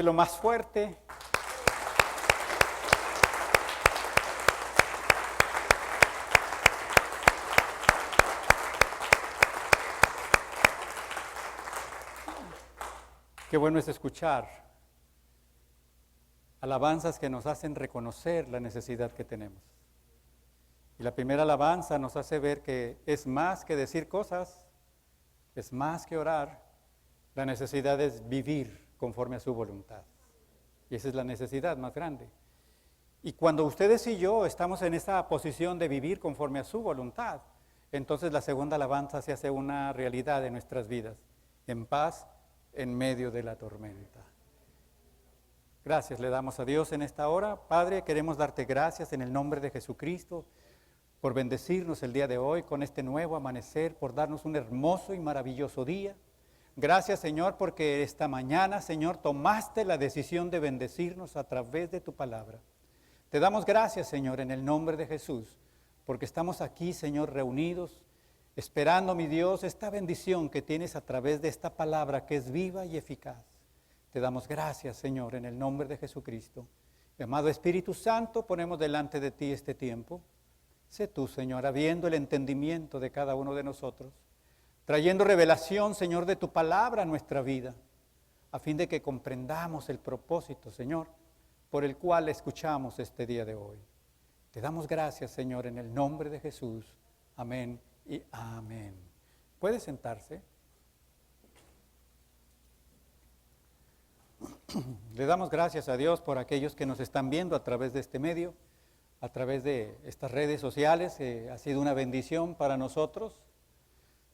Lo más fuerte. Qué bueno es escuchar alabanzas que nos hacen reconocer la necesidad que tenemos. Y la primera alabanza nos hace ver que es más que decir cosas, es más que orar. La necesidad es vivir conforme a su voluntad. Y esa es la necesidad más grande. Y cuando ustedes y yo estamos en esa posición de vivir conforme a su voluntad, entonces la segunda alabanza se hace una realidad en nuestras vidas, en paz en medio de la tormenta. Gracias le damos a Dios en esta hora. Padre, queremos darte gracias en el nombre de Jesucristo por bendecirnos el día de hoy con este nuevo amanecer, por darnos un hermoso y maravilloso día. Gracias, Señor, porque esta mañana, Señor, tomaste la decisión de bendecirnos a través de tu palabra. Te damos gracias, Señor, en el nombre de Jesús, porque estamos aquí, Señor, reunidos, esperando, mi Dios, esta bendición que tienes a través de esta palabra que es viva y eficaz. Te damos gracias, Señor, en el nombre de Jesucristo. Amado Espíritu Santo, ponemos delante de ti este tiempo. Sé tú, Señor, abriendo el entendimiento de cada uno de nosotros, trayendo revelación, Señor, de tu palabra a nuestra vida, a fin de que comprendamos el propósito, Señor, por el cual escuchamos este día de hoy. Te damos gracias, Señor, en el nombre de Jesús. Amén y amén. ¿Puede sentarse? Le damos gracias a Dios por aquellos que nos están viendo a través de este medio, a través de estas redes sociales. Ha sido una bendición para nosotros.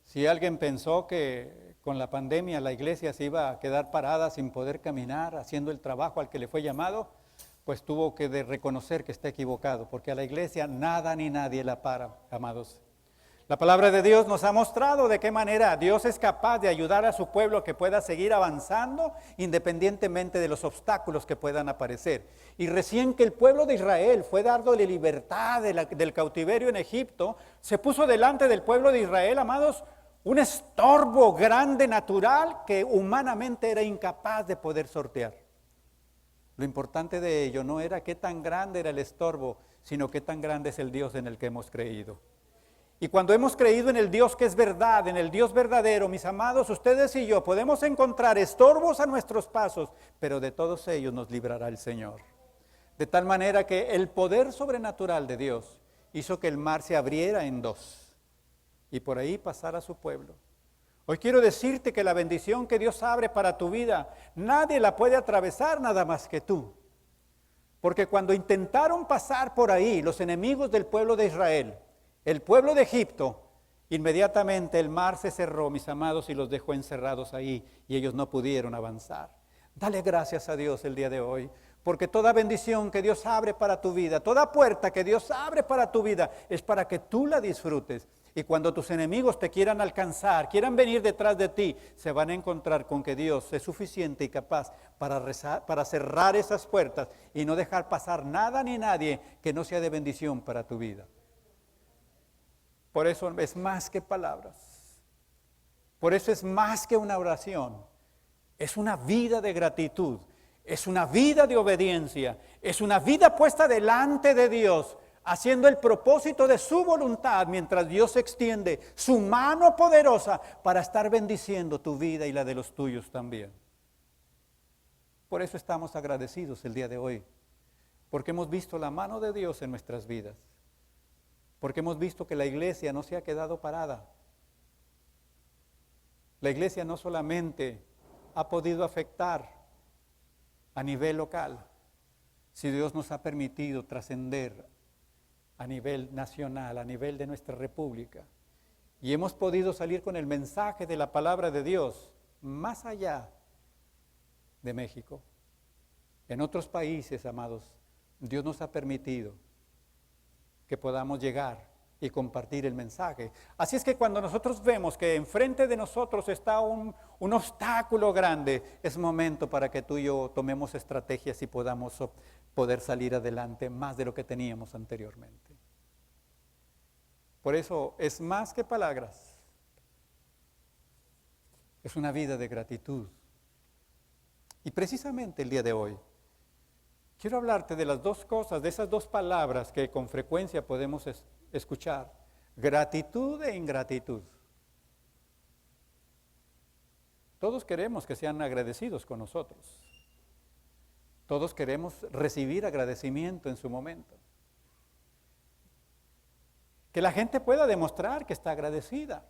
Si alguien pensó que con la pandemia la iglesia se iba a quedar parada sin poder caminar, haciendo el trabajo al que le fue llamado, pues tuvo que reconocer que está equivocado, porque a la iglesia nada ni nadie la para, amados. La palabra de Dios nos ha mostrado de qué manera Dios es capaz de ayudar a su pueblo que pueda seguir avanzando independientemente de los obstáculos que puedan aparecer. Y recién que el pueblo de Israel fue dado de libertad del cautiverio en Egipto, se puso delante del pueblo de Israel, amados, un estorbo grande, natural, que humanamente era incapaz de poder sortear. Lo importante de ello no era qué tan grande era el estorbo, sino qué tan grande es el Dios en el que hemos creído. Y cuando hemos creído en el Dios que es verdad, en el Dios verdadero, mis amados, ustedes y yo podemos encontrar estorbos a nuestros pasos, pero de todos ellos nos librará el Señor. De tal manera que el poder sobrenatural de Dios hizo que el mar se abriera en dos y por ahí pasara su pueblo. Hoy quiero decirte que la bendición que Dios abre para tu vida, nadie la puede atravesar nada más que tú. Porque cuando intentaron pasar por ahí los enemigos del pueblo de Israel, el pueblo de Egipto, inmediatamente el mar se cerró, mis amados, y los dejó encerrados ahí, y ellos no pudieron avanzar. Dale gracias a Dios el día de hoy, porque toda bendición que Dios abre para tu vida, toda puerta que Dios abre para tu vida, es para que tú la disfrutes. Y cuando tus enemigos te quieran alcanzar, quieran venir detrás de ti, se van a encontrar con que Dios es suficiente y capaz para cerrar esas puertas y no dejar pasar nada ni nadie que no sea de bendición para tu vida. Por eso es más que palabras. Por eso es más que una oración. Es una vida de gratitud. Es una vida de obediencia. Es una vida puesta delante de Dios, haciendo el propósito de su voluntad, mientras Dios extiende su mano poderosa para estar bendiciendo tu vida y la de los tuyos también. Por eso estamos agradecidos el día de hoy, porque hemos visto la mano de Dios en nuestras vidas. Porque hemos visto que la iglesia no se ha quedado parada. La iglesia no solamente ha podido afectar a nivel local, si Dios nos ha permitido trascender a nivel nacional, a nivel de nuestra república. Y hemos podido salir con el mensaje de la palabra de Dios más allá de México. En otros países, amados, Dios nos ha permitido que podamos llegar y compartir el mensaje. Así es que cuando nosotros vemos que enfrente de nosotros está un obstáculo grande, es momento para que tú y yo tomemos estrategias y podamos poder salir adelante más de lo que teníamos anteriormente. Por eso es más que palabras. Es una vida de gratitud. Y precisamente el día de hoy, quiero hablarte de las dos cosas, de esas dos palabras que con frecuencia podemos escuchar: gratitud e ingratitud. Todos queremos que sean agradecidos con nosotros. Todos queremos recibir agradecimiento en su momento. Que la gente pueda demostrar que está agradecida,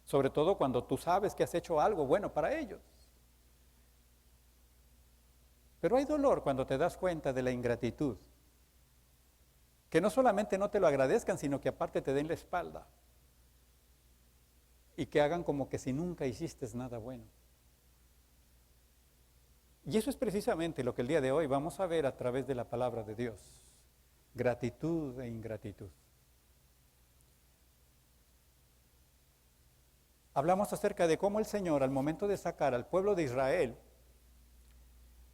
sobre todo cuando tú sabes que has hecho algo bueno para ellos. Pero hay dolor cuando te das cuenta de la ingratitud. Que no solamente no te lo agradezcan, sino que aparte te den la espalda. Y que hagan como que si nunca hiciste nada bueno. Y eso es precisamente lo que el día de hoy vamos a ver a través de la palabra de Dios. Gratitud e ingratitud. Hablamos acerca de cómo el Señor, al momento de sacar al pueblo de Israel,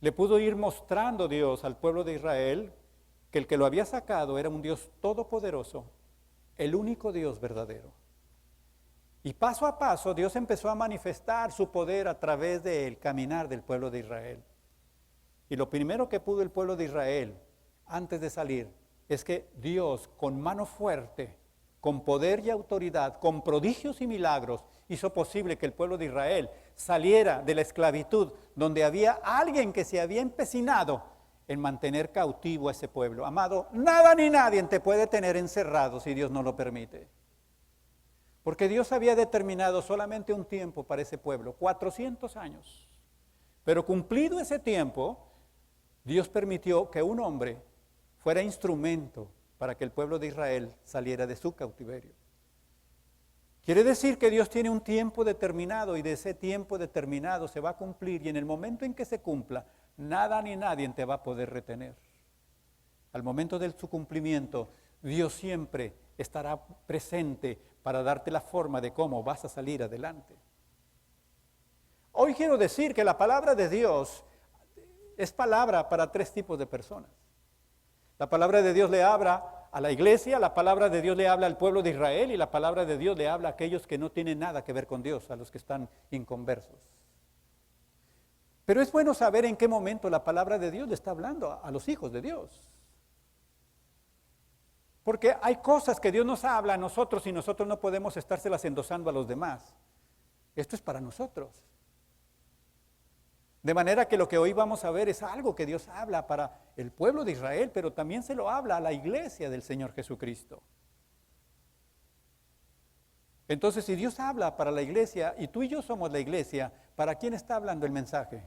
le pudo ir mostrando Dios al pueblo de Israel que el que lo había sacado era un Dios todopoderoso, el único Dios verdadero. Y paso a paso Dios empezó a manifestar su poder a través del caminar del pueblo de Israel. Y lo primero que pudo el pueblo de Israel antes de salir es que Dios, con mano fuerte, con poder y autoridad, con prodigios y milagros, hizo posible que el pueblo de Israel saliera de la esclavitud, donde había alguien que se había empecinado en mantener cautivo a ese pueblo. Amado, nada ni nadie te puede tener encerrado si Dios no lo permite. Porque Dios había determinado solamente un tiempo para ese pueblo, 400 años. Pero cumplido ese tiempo, Dios permitió que un hombre fuera instrumento para que el pueblo de Israel saliera de su cautiverio. Quiere decir que Dios tiene un tiempo determinado y de ese tiempo determinado se va a cumplir, y en el momento en que se cumpla, nada ni nadie te va a poder retener. Al momento de su cumplimiento, Dios siempre estará presente para darte la forma de cómo vas a salir adelante. Hoy quiero decir que la palabra de Dios es palabra para tres tipos de personas. La palabra de Dios le habla a la iglesia, la palabra de Dios le habla al pueblo de Israel, y la palabra de Dios le habla a aquellos que no tienen nada que ver con Dios, a los que están inconversos. Pero es bueno saber en qué momento la palabra de Dios le está hablando a los hijos de Dios. Porque hay cosas que Dios nos habla a nosotros y nosotros no podemos estárselas endosando a los demás. Esto es para nosotros. De manera que lo que hoy vamos a ver es algo que Dios habla para el pueblo de Israel, pero también se lo habla a la iglesia del Señor Jesucristo. Entonces, si Dios habla para la iglesia y tú y yo somos la iglesia, ¿para quién está hablando el mensaje?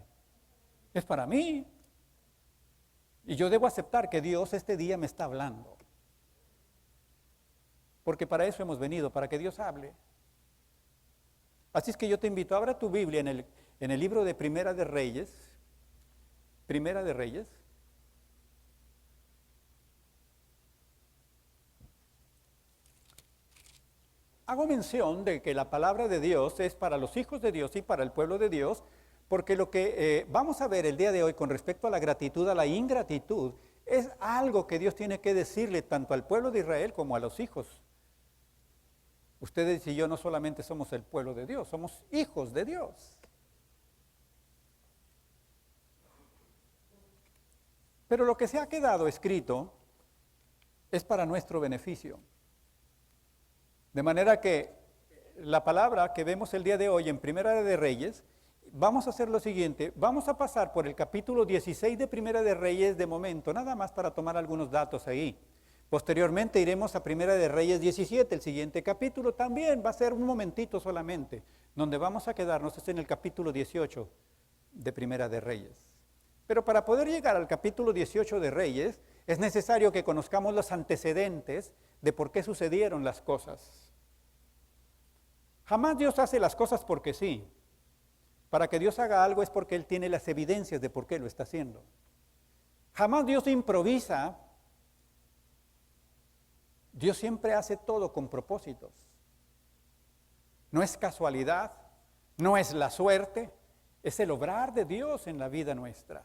Es para mí. Y yo debo aceptar que Dios este día me está hablando. Porque para eso hemos venido, para que Dios hable. Así es que yo te invito, abra tu Biblia en el libro de Primera de Reyes. Primera de Reyes. Hago mención de que la palabra de Dios es para los hijos de Dios y para el pueblo de Dios, porque lo que vamos a ver el día de hoy con respecto a la gratitud, a la ingratitud, es algo que Dios tiene que decirle tanto al pueblo de Israel como a los hijos. Ustedes y yo no solamente somos el pueblo de Dios, somos hijos de Dios. Pero lo que se ha quedado escrito es para nuestro beneficio. De manera que la palabra que vemos el día de hoy en Primera de Reyes, vamos a hacer lo siguiente, vamos a pasar por el capítulo 16 de Primera de Reyes de momento, nada más para tomar algunos datos ahí. Posteriormente iremos a Primera de Reyes 17, el siguiente capítulo también va a ser un momentito solamente, donde vamos a quedarnos es en el capítulo 18 de Primera de Reyes. Pero para poder llegar al capítulo 18 de Reyes, es necesario que conozcamos los antecedentes de por qué sucedieron las cosas. Jamás Dios hace las cosas porque sí. Para que Dios haga algo es porque Él tiene las evidencias de por qué lo está haciendo. Jamás Dios improvisa. Dios siempre hace todo con propósitos. No es casualidad, no es la suerte, es el obrar de Dios en la vida nuestra.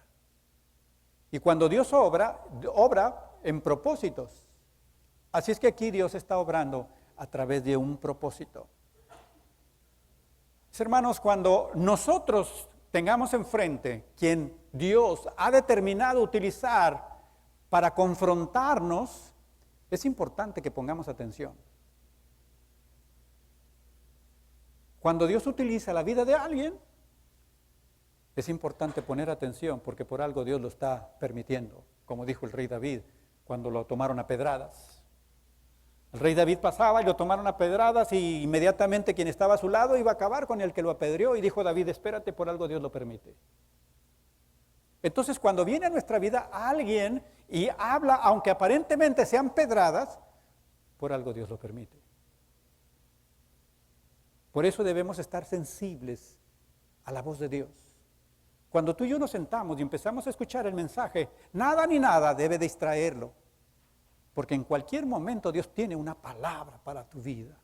Y cuando Dios obra en propósitos. Así es que aquí Dios está obrando a través de un propósito. Hermanos, cuando nosotros tengamos enfrente, quien Dios ha determinado utilizar para confrontarnos, es importante que pongamos atención. Cuando Dios utiliza la vida de alguien, es importante poner atención porque por algo Dios lo está permitiendo, como dijo el rey David cuando lo tomaron a pedradas. El rey David pasaba y lo tomaron a pedradas y inmediatamente quien estaba a su lado iba a acabar con el que lo apedreó y dijo David, espérate, por algo Dios lo permite. Entonces cuando viene a nuestra vida alguien y habla, aunque aparentemente sean pedradas, por algo Dios lo permite. Por eso debemos estar sensibles a la voz de Dios. Cuando tú y yo nos sentamos y empezamos a escuchar el mensaje, nada ni nada debe distraerlo. Porque en cualquier momento Dios tiene una palabra para tu vida.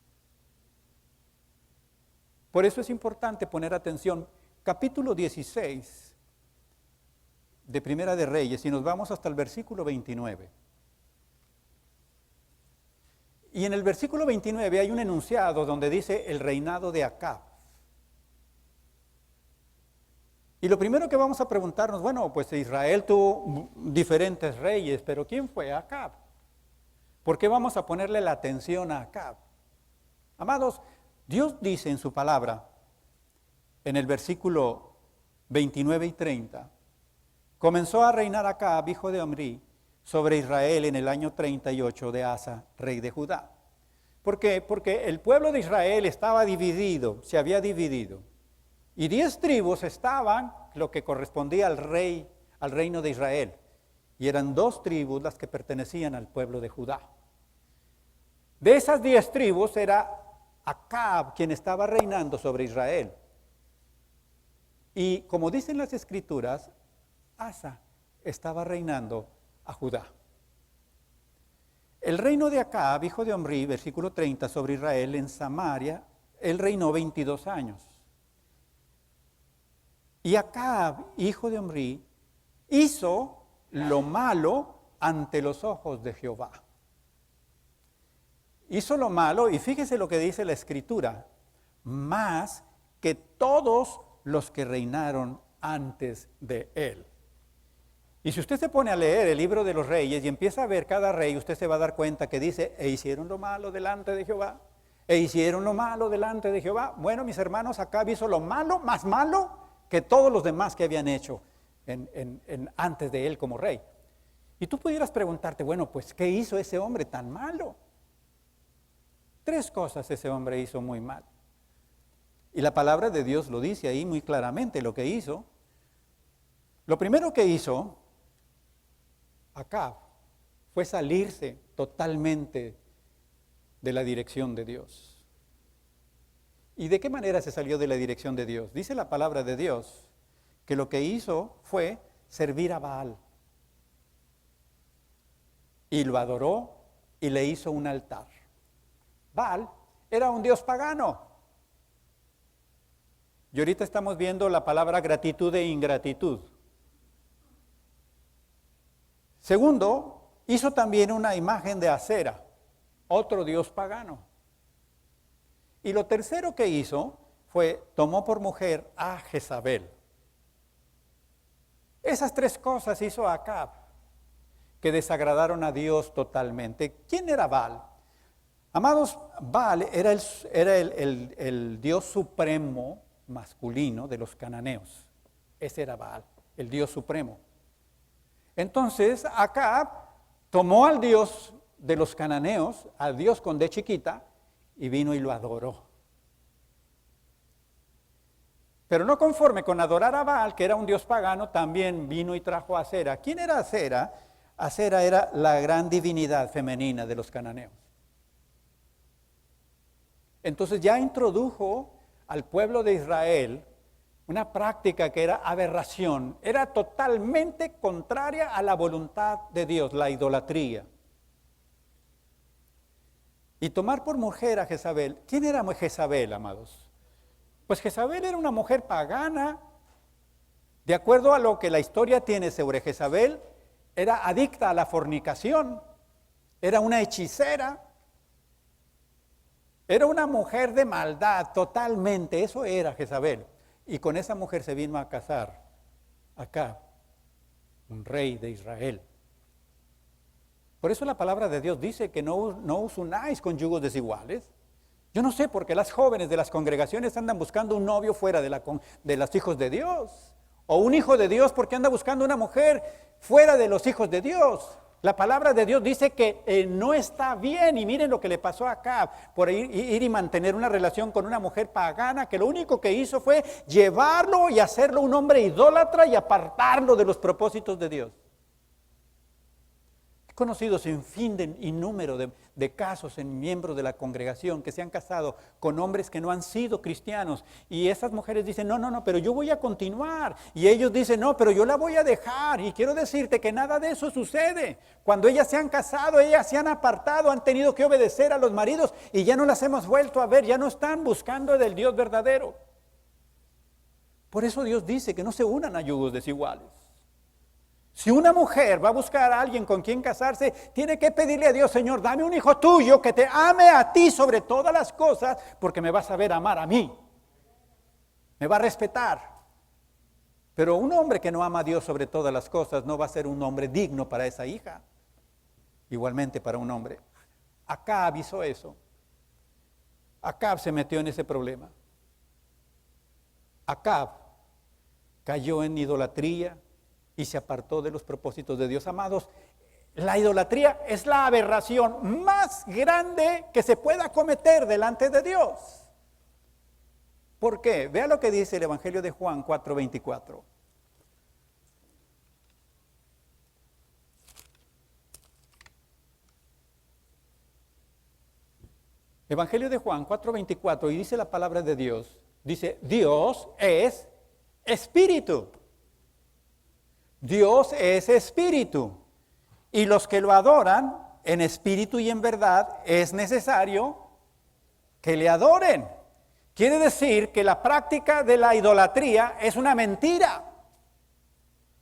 Por eso es importante poner atención. Capítulo 16 de Primera de Reyes, y nos vamos hasta el versículo 29. Y en el versículo 29 hay un enunciado donde dice el reinado de Acab. Y lo primero que vamos a preguntarnos, bueno, pues Israel tuvo diferentes reyes, pero ¿quién fue Acab? ¿Por qué vamos a ponerle la atención a Acab? Amados, Dios dice en su palabra, en el versículo 29 y 30, comenzó a reinar Acab, hijo de Omri, sobre Israel en el año 38 de Asa, rey de Judá. ¿Por qué? Porque el pueblo de Israel estaba dividido, se había dividido. Y 10 tribus estaban, lo que correspondía al reino de Israel. Y eran 2 tribus las que pertenecían al pueblo de Judá. De esas 10 tribus era Acab quien estaba reinando sobre Israel. Y como dicen las Escrituras, Asa estaba reinando a Judá. El reino de Acab, hijo de Omri, versículo 30, sobre Israel en Samaria, él reinó 22 años. Y Acab, hijo de Omri, hizo lo malo ante los ojos de Jehová. Hizo lo malo, y fíjese lo que dice la Escritura, más que todos los que reinaron antes de él. Y si usted se pone a leer el libro de los reyes y empieza a ver cada rey, usted se va a dar cuenta que dice, e hicieron lo malo delante de Jehová, e hicieron lo malo delante de Jehová. Bueno, mis hermanos, Acab hizo lo malo, más malo que todos los demás que habían hecho antes de él como rey. Y tú pudieras preguntarte, bueno, pues, ¿qué hizo ese hombre tan malo? 3 cosas ese hombre hizo muy mal. Y la palabra de Dios lo dice ahí muy claramente lo que hizo. Lo primero que hizo Acab fue salirse totalmente de la dirección de Dios. ¿Y de qué manera se salió de la dirección de Dios? Dice la palabra de Dios que lo que hizo fue servir a Baal. Y lo adoró y le hizo un altar. Baal era un dios pagano. Y ahorita estamos viendo la palabra gratitud e ingratitud. Segundo, hizo también una imagen de Acera, otro dios pagano. Y lo tercero que hizo fue, tomó por mujer a Jezabel. Esas 3 cosas hizo Acab, que desagradaron a Dios totalmente. ¿Quién era Baal? Amados, Baal era el dios supremo masculino de los cananeos. Ese era Baal, el dios supremo. Entonces Acab tomó al dios de los cananeos, al dios con D chiquita, y vino y lo adoró. Pero no conforme con adorar a Baal, que era un dios pagano, también vino y trajo a Acera. ¿Quién era Acera? Acera era la gran divinidad femenina de los cananeos. Entonces ya introdujo al pueblo de Israel una práctica que era aberración, era totalmente contraria a la voluntad de Dios, la idolatría. Y tomar por mujer a Jezabel. ¿Quién era Jezabel, amados? Pues Jezabel era una mujer pagana. De acuerdo a lo que la historia tiene sobre Jezabel, era adicta a la fornicación, era una hechicera, era una mujer de maldad totalmente, eso era Jezabel. Y con esa mujer se vino a casar Acab, un rey de Israel. Por eso la palabra de Dios dice que no os unáis con yugos desiguales. Yo no sé por qué las jóvenes de las congregaciones andan buscando un novio fuera de los hijos de Dios. O un hijo de Dios porque anda buscando una mujer fuera de los hijos de Dios. La palabra de Dios dice que no está bien. Y miren lo que le pasó a Acab por ir y mantener una relación con una mujer pagana, que lo único que hizo fue llevarlo y hacerlo un hombre idólatra y apartarlo de los propósitos de Dios. He conocido sin fin y número de casos en miembros de la congregación que se han casado con hombres que no han sido cristianos. Y esas mujeres dicen, no, pero yo voy a continuar. Y ellos dicen, no, pero yo la voy a dejar. Y quiero decirte que nada de eso sucede. Cuando ellas se han casado, ellas se han apartado, han tenido que obedecer a los maridos y ya no las hemos vuelto a ver, ya no están buscando del Dios verdadero. Por eso Dios dice que no se unan a yugos desiguales. Si una mujer va a buscar a alguien con quien casarse, tiene que pedirle a Dios, Señor, dame un hijo tuyo que te ame a ti sobre todas las cosas, porque me va a saber amar a mí. Me va a respetar. Pero un hombre que no ama a Dios sobre todas las cosas no va a ser un hombre digno para esa hija. Igualmente para un hombre. Acab hizo eso. Acab se metió en ese problema. Acab cayó en idolatría y se apartó de los propósitos de Dios. Amados, la idolatría es la aberración más grande que se pueda cometer delante de Dios. ¿Por qué? Vea lo que dice el Evangelio de Juan 4:24. Evangelio de Juan 4:24, y dice la palabra de Dios, dice, Dios es espíritu. Dios es espíritu, y los que lo adoran en espíritu y en verdad es necesario que le adoren. Quiere decir que la práctica de la idolatría es una mentira.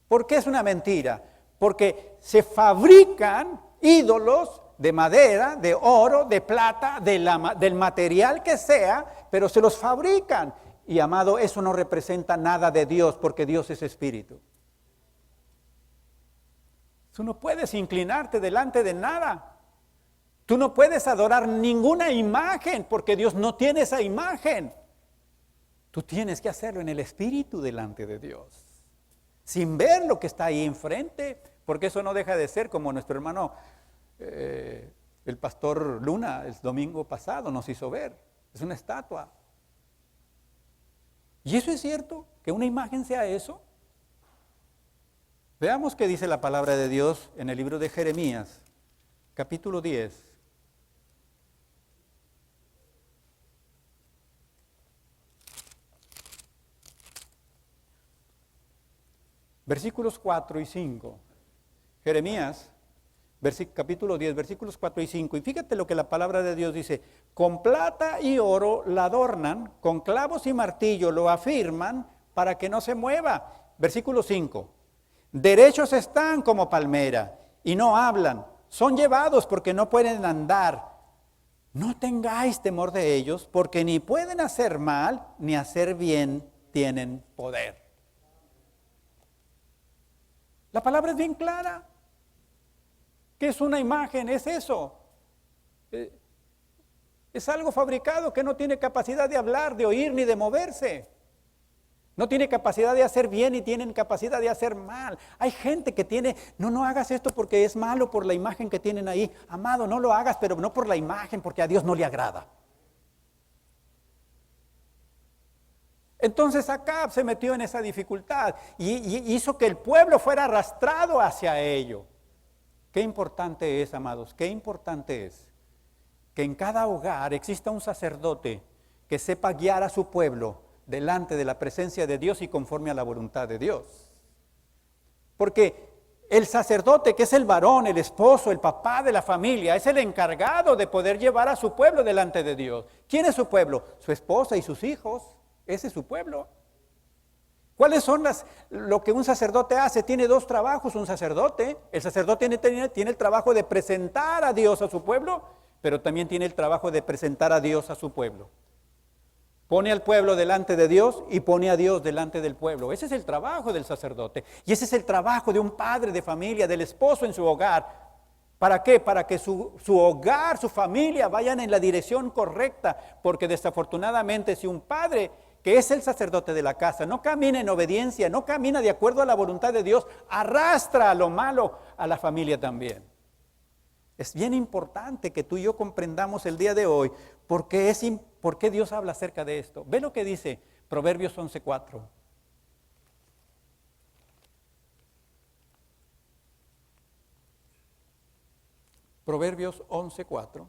¿Por qué es una mentira? Porque se fabrican ídolos de madera, de oro, de plata, del material que sea, pero se los fabrican. Y amado, eso no representa nada de Dios, porque Dios es espíritu. Tú no puedes inclinarte delante de nada. Tú no puedes adorar ninguna imagen porque Dios no tiene esa imagen. Tú tienes que hacerlo en el espíritu delante de Dios, sin ver lo que está ahí enfrente, porque eso no deja de ser como nuestro hermano, el pastor Luna, el domingo pasado nos hizo ver. Es una estatua. ¿Y eso es cierto? ¿Que una imagen sea eso? Veamos qué dice la palabra de Dios en el libro de Jeremías, capítulo 10. Versículos 4 y 5. Jeremías, capítulo 10, versículos 4 y 5. Y fíjate lo que la palabra de Dios dice. Con plata y oro la adornan, con clavos y martillo lo afirman para que no se mueva. Versículo 5. Derechos están como palmera y no hablan, son llevados porque no pueden andar. No tengáis temor de ellos, porque ni pueden hacer mal ni hacer bien tienen poder. La palabra es bien clara. ¿Qué es una imagen? Es eso. Es algo fabricado que no tiene capacidad de hablar, de oír ni de moverse. No tiene capacidad de hacer bien y tienen capacidad de hacer mal. Hay gente que tiene, no hagas esto porque es malo por la imagen que tienen ahí. Amado, no lo hagas, pero no por la imagen, porque a Dios no le agrada. Entonces Acab se metió en esa dificultad y hizo que el pueblo fuera arrastrado hacia ello. Qué importante es, amados, qué importante es que en cada hogar exista un sacerdote que sepa guiar a su pueblo delante de la presencia de Dios y conforme a la voluntad de Dios. Porque el sacerdote, que es el varón, el esposo, el papá de la familia, es el encargado de poder llevar a su pueblo delante de Dios. ¿Quién es su pueblo? Su esposa y sus hijos. Ese es su pueblo. ¿Cuáles son lo que un sacerdote hace? Tiene dos trabajos un sacerdote. El sacerdote tiene el trabajo de presentar a Dios a su pueblo, pero también tiene el trabajo de presentar a Dios a su pueblo. Pone al pueblo delante de Dios y pone a Dios delante del pueblo. Ese es el trabajo del sacerdote. Y ese es el trabajo de un padre de familia, del esposo en su hogar. ¿Para qué? Para que su hogar, su familia vayan en la dirección correcta. Porque desafortunadamente si un padre que es el sacerdote de la casa no camina en obediencia, no camina de acuerdo a la voluntad de Dios, arrastra a lo malo a la familia también. Es bien importante que tú y yo comprendamos el día de hoy por qué Dios habla acerca de esto. Ve lo que dice Proverbios 11:4. Proverbios 11:4.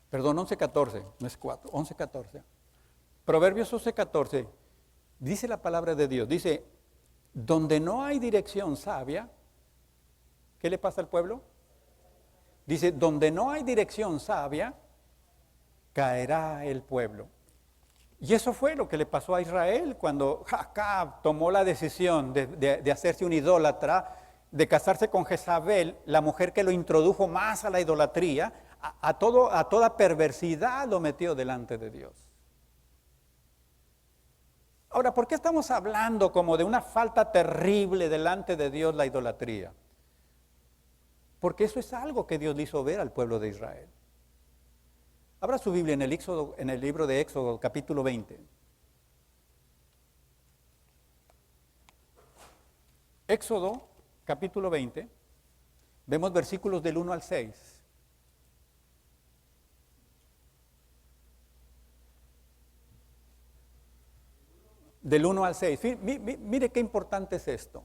Perdón, 11:14, no es 4, 11:14. Proverbios 11:14, dice la palabra de Dios, dice, donde no hay dirección sabia, ¿qué le pasa al pueblo? Dice, donde no hay dirección sabia, caerá el pueblo. Y eso fue lo que le pasó a Israel cuando Acab tomó la decisión de hacerse un idólatra, de casarse con Jezabel, la mujer que lo introdujo más a la idolatría, a toda perversidad lo metió delante de Dios. Ahora, ¿por qué estamos hablando como de una falta terrible delante de Dios la idolatría? Porque eso es algo que Dios le hizo ver al pueblo de Israel. Abra su Biblia en el libro de Éxodo, capítulo 20. Éxodo, capítulo 20, vemos versículos del 1 al 6. Del 1 al 6. Mire qué importante es esto.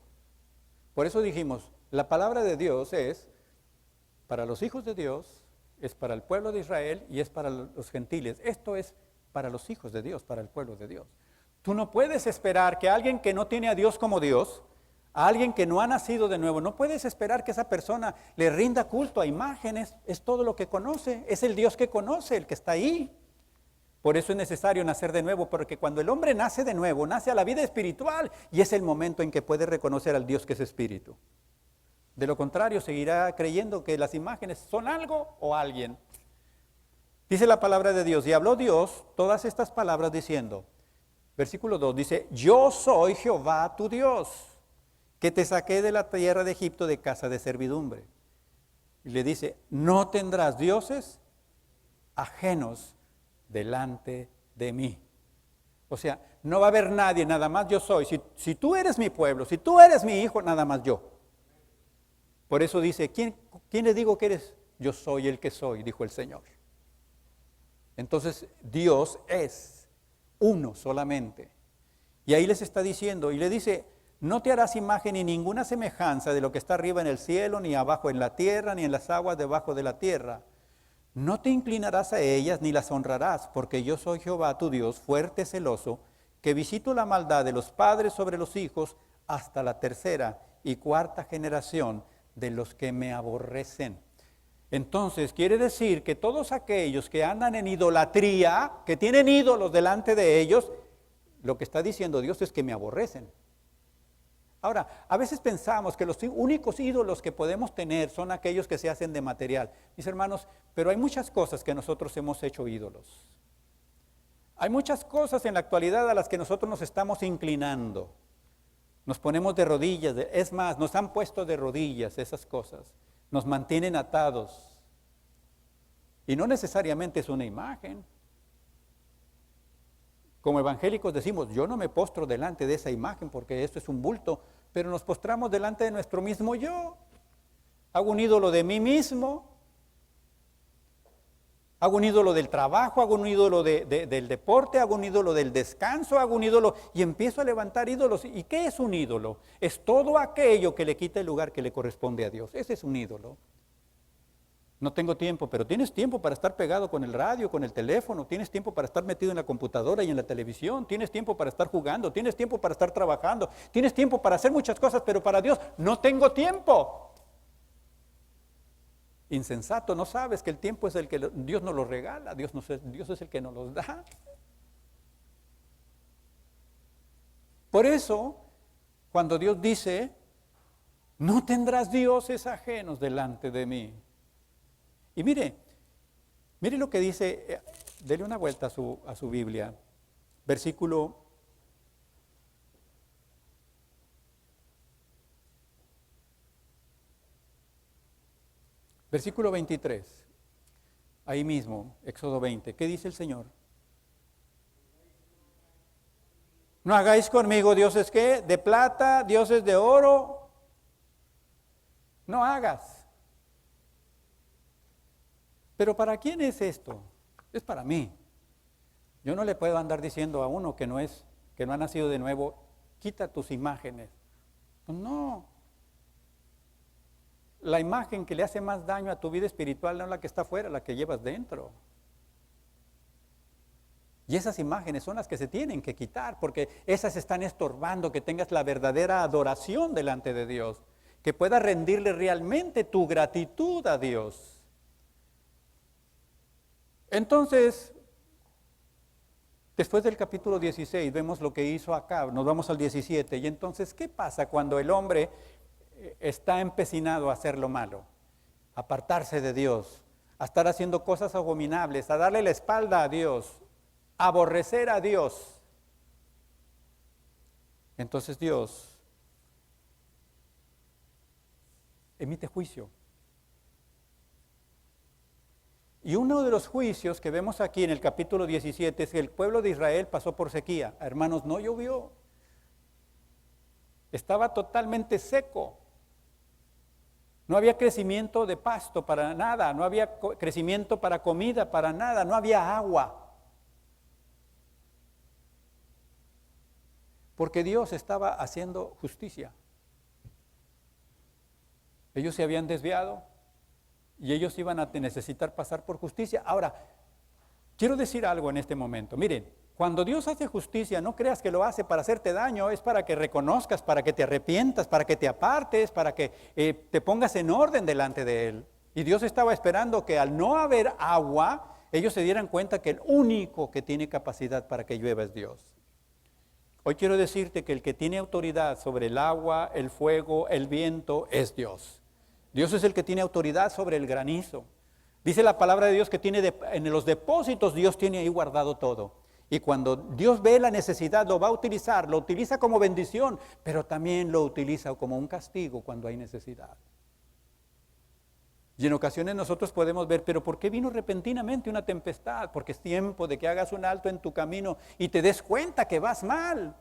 Por eso dijimos, la palabra de Dios es para los hijos de Dios, es para el pueblo de Israel y es para los gentiles. Esto es para los hijos de Dios, para el pueblo de Dios. Tú no puedes esperar que alguien que no tiene a Dios como Dios, a alguien que no ha nacido de nuevo, no puedes esperar que esa persona le rinda culto a imágenes, es todo lo que conoce, es el Dios que conoce, el que está ahí. Por eso es necesario nacer de nuevo, porque cuando el hombre nace de nuevo, nace a la vida espiritual y es el momento en que puede reconocer al Dios que es espíritu. De lo contrario, seguirá creyendo que las imágenes son algo o alguien. Dice la palabra de Dios, y habló Dios todas estas palabras diciendo, versículo 2, dice, yo soy Jehová tu Dios, que te saqué de la tierra de Egipto de casa de servidumbre. Y le dice, no tendrás dioses ajenos delante de mí. O sea, no va a haber nadie, nada más yo soy. Si tú eres mi pueblo, si tú eres mi hijo, nada más yo. Por eso dice, ¿quién le digo que eres? Yo soy el que soy, dijo el Señor. Entonces, Dios es uno solamente. Y ahí les está diciendo, y le dice, no te harás imagen ni ninguna semejanza de lo que está arriba en el cielo, ni abajo en la tierra, ni en las aguas debajo de la tierra. No te inclinarás a ellas, ni las honrarás, porque yo soy Jehová tu Dios, fuerte, celoso, que visito la maldad de los padres sobre los hijos hasta la tercera y cuarta generación de los que me aborrecen. Entonces quiere decir que todos aquellos que andan en idolatría, que tienen ídolos delante de ellos, lo que está diciendo Dios es que me aborrecen. Ahora, a veces pensamos que los únicos ídolos que podemos tener son aquellos que se hacen de material. Mis hermanos, pero hay muchas cosas que nosotros hemos hecho ídolos. Hay muchas cosas en la actualidad a las que nosotros nos estamos inclinando. Nos ponemos de rodillas, es más, nos han puesto de rodillas esas cosas. Nos mantienen atados. Y no necesariamente es una imagen. Como evangélicos decimos, yo no me postro delante de esa imagen porque esto es un bulto, pero nos postramos delante de nuestro mismo yo. Hago un ídolo de mí mismo. Hago un ídolo del trabajo, hago un ídolo del deporte, hago un ídolo del descanso, hago un ídolo y empiezo a levantar ídolos. ¿Y qué es un ídolo? Es todo aquello que le quita el lugar que le corresponde a Dios. Ese es un ídolo. No tengo tiempo, pero tienes tiempo para estar pegado con el radio, con el teléfono, tienes tiempo para estar metido en la computadora y en la televisión, tienes tiempo para estar jugando, tienes tiempo para estar trabajando, tienes tiempo para hacer muchas cosas, pero para Dios no tengo tiempo. Insensato, ¿no sabes que el tiempo es el que Dios nos lo regala? Dios es el que nos los da. Por eso, cuando Dios dice, no tendrás dioses ajenos delante de mí. Y mire lo que dice dele una vuelta a su Biblia. Versículo 23. Ahí mismo, Éxodo 20. ¿Qué dice el Señor? No hagáis conmigo dioses ¿qué? De plata, dioses de oro. No hagas. Pero ¿para quién es esto? Es para mí. Yo no le puedo andar diciendo a uno que no ha nacido de nuevo, quita tus imágenes. No. La imagen que le hace más daño a tu vida espiritual no es la que está afuera, la que llevas dentro. Y esas imágenes son las que se tienen que quitar, porque esas están estorbando que tengas la verdadera adoración delante de Dios, que puedas rendirle realmente tu gratitud a Dios. Entonces, después del capítulo 16 vemos lo que hizo Acab, nos vamos al 17, y entonces, ¿qué pasa cuando el hombre está empecinado a hacer lo malo, a apartarse de Dios, a estar haciendo cosas abominables, a darle la espalda a Dios, a aborrecer a Dios? Entonces Dios emite juicio. Y uno de los juicios que vemos aquí en el capítulo 17 es que el pueblo de Israel pasó por sequía. Hermanos, no llovió. Estaba totalmente seco. No había crecimiento de pasto para nada, no había crecimiento para comida para nada, no había agua. Porque Dios estaba haciendo justicia. Ellos se habían desviado y ellos iban a necesitar pasar por justicia. Ahora, quiero decir algo en este momento. Miren, cuando Dios hace justicia, no creas que lo hace para hacerte daño, es para que reconozcas, para que te arrepientas, para que te apartes, para que te pongas en orden delante de Él. Y Dios estaba esperando que al no haber agua, ellos se dieran cuenta que el único que tiene capacidad para que llueva es Dios. Hoy quiero decirte que el que tiene autoridad sobre el agua, el fuego, el viento, es Dios. Dios es el que tiene autoridad sobre el granizo. Dice la palabra de Dios que en los depósitos Dios tiene ahí guardado todo. Y cuando Dios ve la necesidad, lo va a utilizar, lo utiliza como bendición, pero también lo utiliza como un castigo cuando hay necesidad. Y en ocasiones nosotros podemos ver, pero ¿por qué vino repentinamente una tempestad? Porque es tiempo de que hagas un alto en tu camino y te des cuenta que vas mal.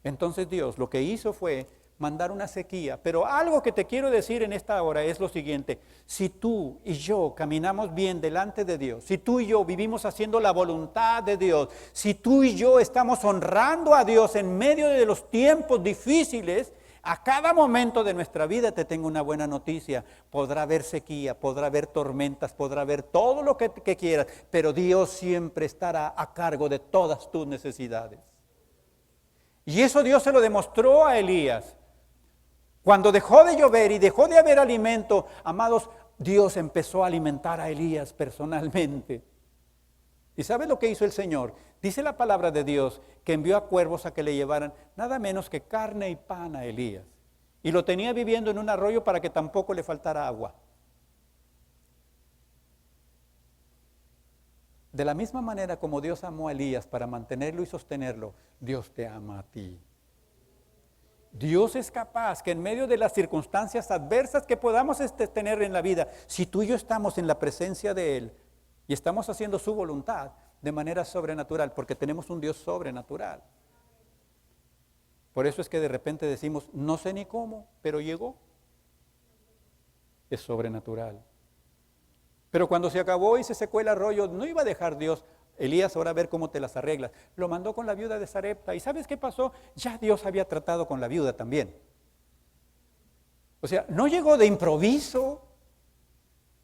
Entonces Dios lo que hizo fue mandar una sequía. Pero algo que te quiero decir en esta hora es lo siguiente: si tú y yo caminamos bien delante de Dios, si tú y yo vivimos haciendo la voluntad de Dios, si tú y yo estamos honrando a Dios en medio de los tiempos difíciles, a cada momento de nuestra vida te tengo una buena noticia: podrá haber sequía, podrá haber tormentas, podrá haber todo lo que quieras, pero Dios siempre estará a cargo de todas tus necesidades. Y eso Dios se lo demostró a Elías. Cuando dejó de llover y dejó de haber alimento, amados, Dios empezó a alimentar a Elías personalmente. ¿Y sabe lo que hizo el Señor? Dice la palabra de Dios que envió a cuervos a que le llevaran nada menos que carne y pan a Elías. Y lo tenía viviendo en un arroyo para que tampoco le faltara agua. De la misma manera como Dios amó a Elías para mantenerlo y sostenerlo, Dios te ama a ti. Dios es capaz que en medio de las circunstancias adversas que podamos tener en la vida, si tú y yo estamos en la presencia de Él y estamos haciendo su voluntad de manera sobrenatural, porque tenemos un Dios sobrenatural. Por eso es que de repente decimos, no sé ni cómo, pero llegó. Es sobrenatural. Pero cuando se acabó y se secó el arroyo, no iba a dejar Dios: Elías, ahora a ver cómo te las arreglas. Lo mandó con la viuda de Sarepta. ¿Y sabes qué pasó? Ya Dios había tratado con la viuda también. O sea, no llegó de improviso,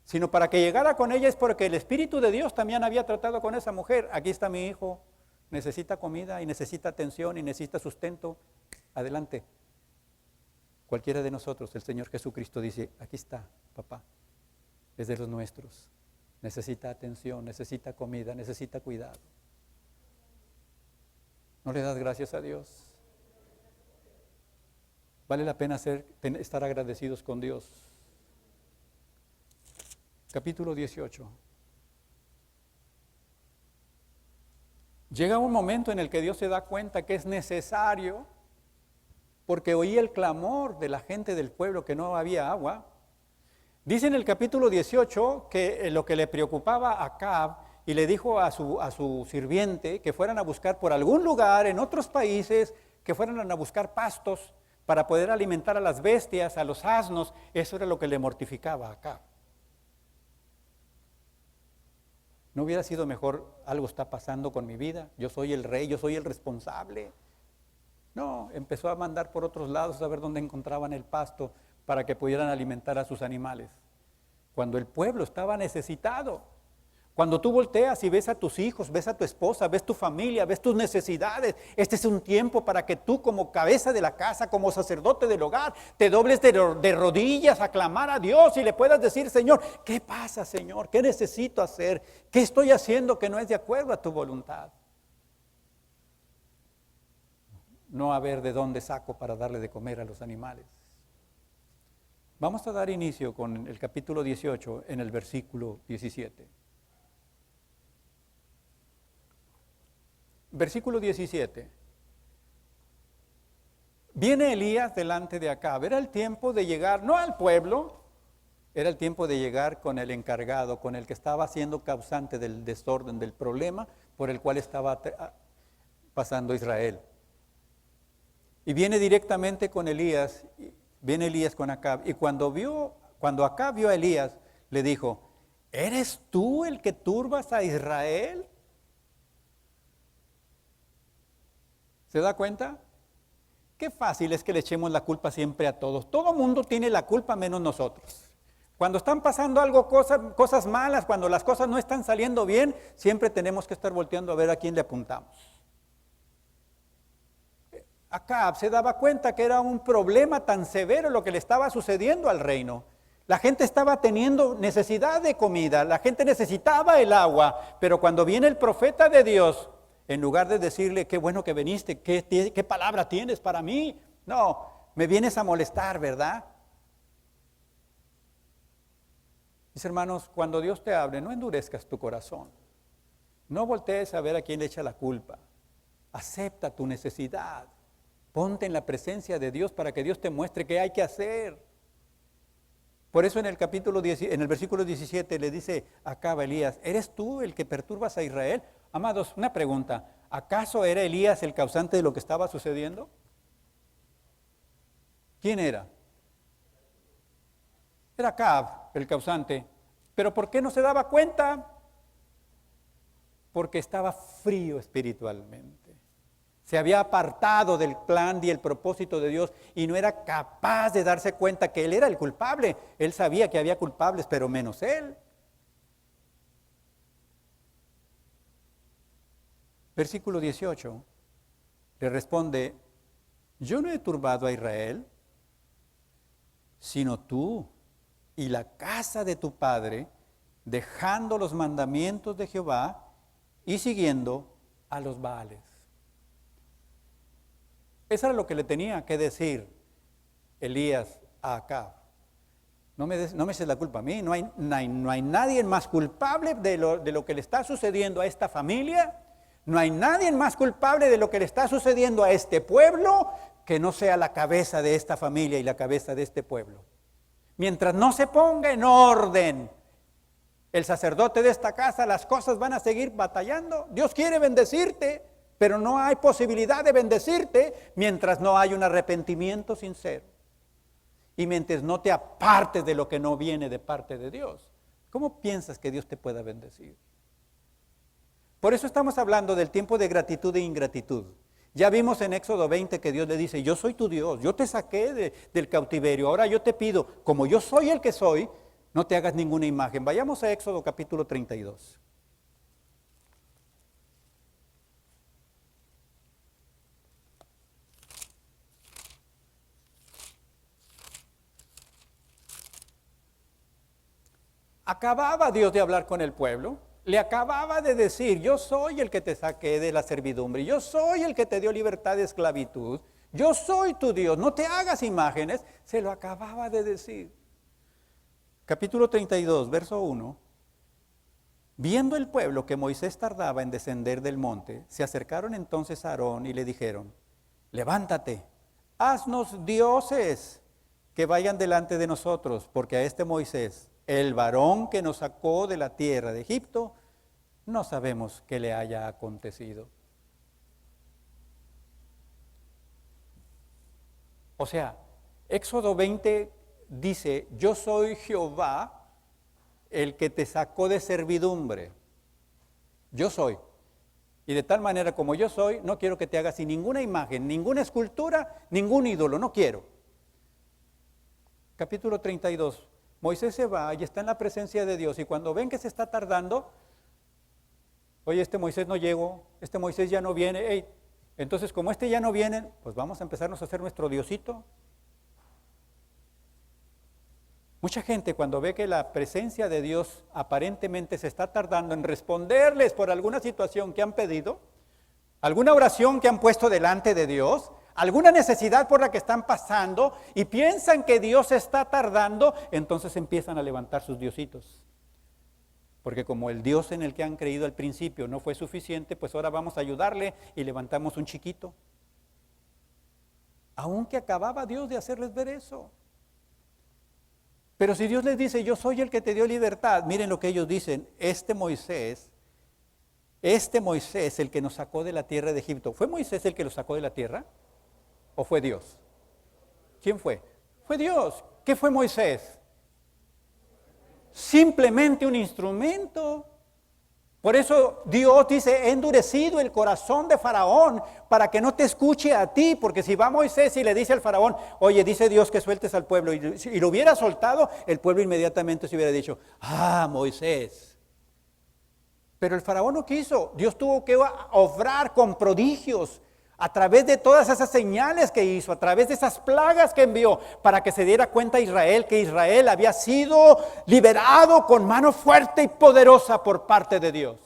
sino para que llegara con ella es porque el Espíritu de Dios también había tratado con esa mujer. Aquí está mi hijo, necesita comida y necesita atención y necesita sustento. Adelante. Cualquiera de nosotros, el Señor Jesucristo dice: aquí está, papá, es de los nuestros. Necesita atención, necesita comida, necesita cuidado. ¿No le das gracias a Dios? Vale la pena estar agradecidos con Dios. Capítulo 18. Llega un momento en el que Dios se da cuenta que es necesario, porque oía el clamor de la gente del pueblo que no había agua. Dice en el capítulo 18 que lo que le preocupaba a Acab, y le dijo a su sirviente que fueran a buscar por algún lugar en otros países, que fueran a buscar pastos para poder alimentar a las bestias, a los asnos. Eso era lo que le mortificaba a Acab. ¿No hubiera sido mejor, algo está pasando con mi vida? Yo soy el rey, yo soy el responsable. No, empezó a mandar por otros lados a ver dónde encontraban el pasto para que pudieran alimentar a sus animales. Cuando el pueblo estaba necesitado. Cuando tú volteas y ves a tus hijos, ves a tu esposa, ves tu familia, ves tus necesidades, este es un tiempo para que tú como cabeza de la casa, como sacerdote del hogar, te dobles de rodillas a clamar a Dios y le puedas decir: Señor, ¿qué pasa, Señor? ¿Qué necesito hacer? ¿Qué estoy haciendo que no es de acuerdo a tu voluntad? No a ver de dónde saco para darle de comer a los animales. Vamos a dar inicio con el capítulo 18 en el versículo 17. Versículo 17. Viene Elías delante de Acab. Era el tiempo de llegar, no al pueblo, era el tiempo de llegar con el encargado, con el que estaba siendo causante del desorden, del problema por el cual estaba pasando Israel. Y viene directamente con Elías, viene Elías con Acab. Y cuando Acab vio a Elías, le dijo: ¿eres tú el que turbas a Israel? ¿Se da cuenta? Qué fácil es que le echemos la culpa siempre a todos. Todo mundo tiene la culpa menos nosotros. Cuando están pasando algo, cosas malas, cuando las cosas no están saliendo bien, siempre tenemos que estar volteando a ver a quién le apuntamos. Acab se daba cuenta que era un problema tan severo lo que le estaba sucediendo al reino. La gente estaba teniendo necesidad de comida, la gente necesitaba el agua, pero cuando viene el profeta de Dios, en lugar de decirle: qué bueno que viniste, qué palabra tienes para mí, no, me vienes a molestar, ¿verdad? Mis hermanos, cuando Dios te hable, no endurezcas tu corazón. No voltees a ver a quién le echa la culpa. Acepta tu necesidad. Ponte en la presencia de Dios para que Dios te muestre qué hay que hacer. Por eso en el versículo 17 le dice Acab a Elías: ¿eres tú el que perturbas a Israel? Amados, una pregunta: ¿acaso era Elías el causante de lo que estaba sucediendo? ¿Quién era? Era Acab el causante. ¿Pero por qué no se daba cuenta? Porque estaba frío espiritualmente. Se había apartado del plan y el propósito de Dios y no era capaz de darse cuenta que él era el culpable. Él sabía que había culpables, pero menos él. Versículo 18, le responde: yo no he turbado a Israel, sino tú y la casa de tu padre, dejando los mandamientos de Jehová y siguiendo a los Baales. Eso era lo que le tenía que decir Elías a Acab. No me eches la culpa a mí, no hay nadie más culpable de lo que le está sucediendo a esta familia. No hay nadie más culpable de lo que le está sucediendo a este pueblo que no sea la cabeza de esta familia y la cabeza de este pueblo. Mientras no se ponga en orden el sacerdote de esta casa, las cosas van a seguir batallando. Dios quiere bendecirte, pero no hay posibilidad de bendecirte mientras no hay un arrepentimiento sincero. Y mientras no te apartes de lo que no viene de parte de Dios. ¿Cómo piensas que Dios te pueda bendecir? Por eso estamos hablando del tiempo de gratitud e ingratitud. Ya vimos en Éxodo 20 que Dios le dice: yo soy tu Dios, yo te saqué del cautiverio, ahora yo te pido, como yo soy el que soy, no te hagas ninguna imagen. Vayamos a Éxodo capítulo 32. Acababa Dios de hablar con el pueblo. Le acababa de decir: yo soy el que te saqué de la servidumbre, yo soy el que te dio libertad de esclavitud, yo soy tu Dios, no te hagas imágenes. Se lo acababa de decir. Capítulo 32, verso 1. Viendo el pueblo que Moisés tardaba en descender del monte, se acercaron entonces a Aarón y le dijeron: levántate, haznos dioses que vayan delante de nosotros, porque a este Moisés, el varón que nos sacó de la tierra de Egipto, no sabemos qué le haya acontecido. O sea, Éxodo 20 dice: yo soy Jehová, el que te sacó de servidumbre. Yo soy. Y de tal manera como yo soy, no quiero que te hagas sin ninguna imagen, ninguna escultura, ningún ídolo, no quiero. Capítulo 32. Moisés se va y está en la presencia de Dios, y cuando ven que se está tardando, oye, este Moisés no llegó, este Moisés ya no viene, hey, entonces como este ya no viene, pues vamos a empezarnos a hacer nuestro diosito. Mucha gente cuando ve que la presencia de Dios aparentemente se está tardando en responderles por alguna situación que han pedido, alguna oración que han puesto delante de Dios, alguna necesidad por la que están pasando y piensan que Dios está tardando, entonces empiezan a levantar sus diositos. Porque como el Dios en el que han creído al principio no fue suficiente, pues ahora vamos a ayudarle y levantamos un chiquito. Aunque acababa Dios de hacerles ver eso. Pero si Dios les dice: yo soy el que te dio libertad, miren lo que ellos dicen: este Moisés, el que nos sacó de la tierra de Egipto. ¿Fue Moisés el que los sacó de la tierra? ¿O fue Dios? ¿Quién fue? Fue Dios. ¿Qué fue Moisés? Simplemente un instrumento. Por eso Dios dice: he endurecido el corazón de Faraón para que no te escuche a ti, porque si va Moisés y le dice al Faraón: oye, dice Dios que sueltes al pueblo, y lo hubiera soltado, el pueblo inmediatamente se hubiera dicho: ah, Moisés. Pero el Faraón no quiso. Dios tuvo que obrar con prodigios a través de todas esas señales que hizo, a través de esas plagas que envió, para que se diera cuenta Israel que Israel había sido liberado con mano fuerte y poderosa por parte de Dios.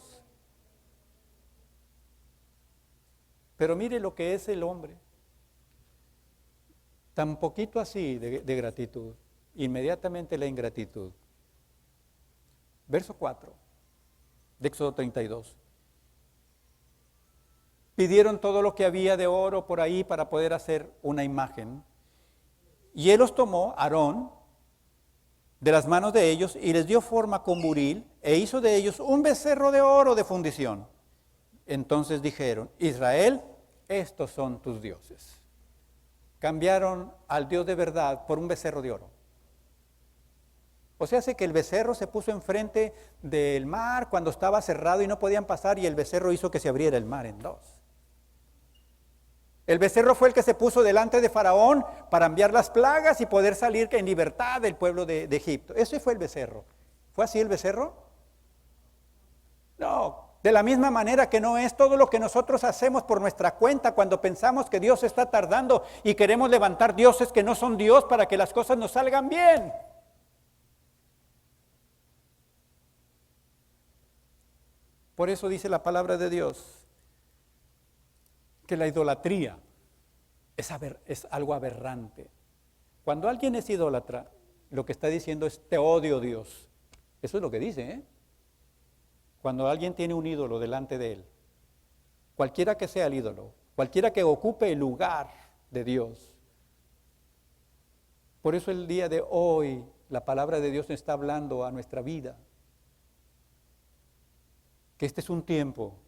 Pero mire lo que es el hombre. Tan poquito así de gratitud, inmediatamente la ingratitud. Verso 4 de Éxodo 32. Pidieron todo lo que había de oro por ahí para poder hacer una imagen. Y él los tomó, Aarón, de las manos de ellos y les dio forma con buril e hizo de ellos un becerro de oro de fundición. Entonces dijeron: Israel, estos son tus dioses. Cambiaron al Dios de verdad por un becerro de oro. O sea, hace que el becerro se puso enfrente del mar cuando estaba cerrado y no podían pasar, y el becerro hizo que se abriera el mar en dos. El becerro fue el que se puso delante de Faraón para enviar las plagas y poder salir en libertad del pueblo de Egipto. Ese fue el becerro. ¿Fue así el becerro? No. De la misma manera que no es todo lo que nosotros hacemos por nuestra cuenta cuando pensamos que Dios está tardando y queremos levantar dioses que no son Dios para que las cosas nos salgan bien. Por eso dice la palabra de Dios que la idolatría es algo aberrante. Cuando alguien es idólatra, lo que está diciendo es: te odio, Dios. Eso es lo que dice, ¿eh? Cuando alguien tiene un ídolo delante de él, cualquiera que sea el ídolo, cualquiera que ocupe el lugar de Dios. Por eso el día de hoy la palabra de Dios está hablando a nuestra vida. Que este es un tiempo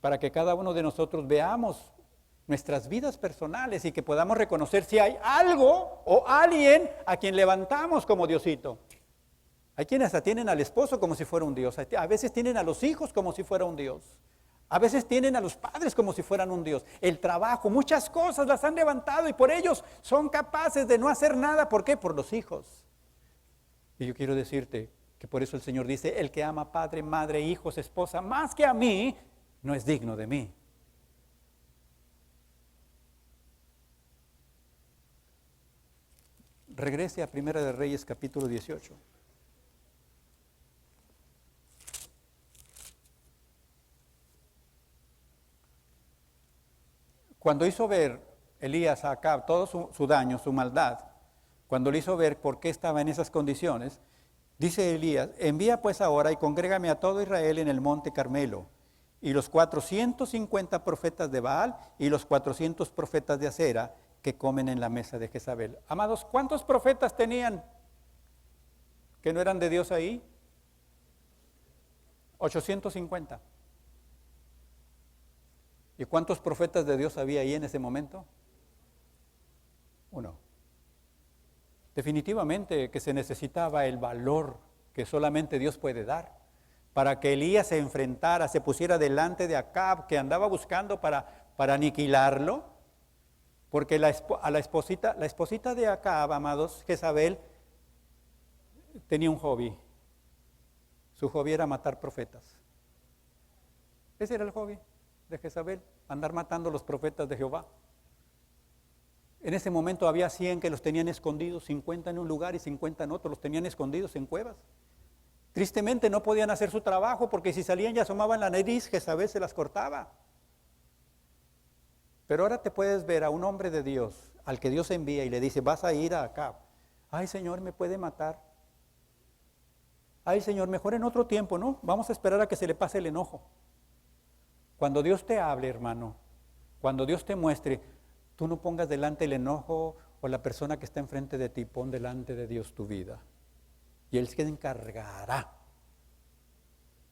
para que cada uno de nosotros veamos nuestras vidas personales y que podamos reconocer si hay algo o alguien a quien levantamos como Diosito. Hay quienes hasta tienen al esposo como si fuera un Dios, a veces tienen a los hijos como si fuera un Dios, a veces tienen a los padres como si fueran un Dios. El trabajo, muchas cosas las han levantado y por ellos son capaces de no hacer nada. ¿Por qué? Por los hijos. Y yo quiero decirte que por eso el Señor dice: el que ama padre, madre, hijos, esposa, más que a mí, no es digno de mí. Regrese a Primera de Reyes, capítulo 18. Cuando hizo ver Elías a Acab todo su daño, su maldad, cuando le hizo ver por qué estaba en esas condiciones, Dice Elías, envía pues ahora y congrégame a todo Israel en el monte Carmelo, y los 450 profetas de Baal y los 400 profetas de Acera que comen en la mesa de Jezabel. Amados, ¿cuántos profetas tenían que no eran de Dios ahí? 850. ¿Y cuántos profetas de Dios había ahí en ese momento? Uno. Definitivamente que se necesitaba el valor que solamente Dios puede dar para que Elías se enfrentara, se pusiera delante de Acab, que andaba buscando para aniquilarlo, porque la esposita de Acab, amados, Jezabel, tenía un hobby. Su hobby era matar profetas. Ese era el hobby de Jezabel, andar matando a los profetas de Jehová. En ese momento había 100 que los tenían escondidos, 50 en un lugar y 50 en otro, los tenían escondidos en cuevas. Tristemente no podían hacer su trabajo porque si salían y asomaban la nariz, Jezabel se las cortaba. Pero ahora te puedes ver a un hombre de Dios, al que Dios envía y le dice, vas a ir a Acab. Ay, Señor, me puede matar. Ay, Señor, mejor en otro tiempo, ¿no? Vamos a esperar a que se le pase el enojo. Cuando Dios te hable, hermano, cuando Dios te muestre, tú no pongas delante el enojo o la persona que está enfrente de ti, pon delante de Dios tu vida. Y Él se encargará.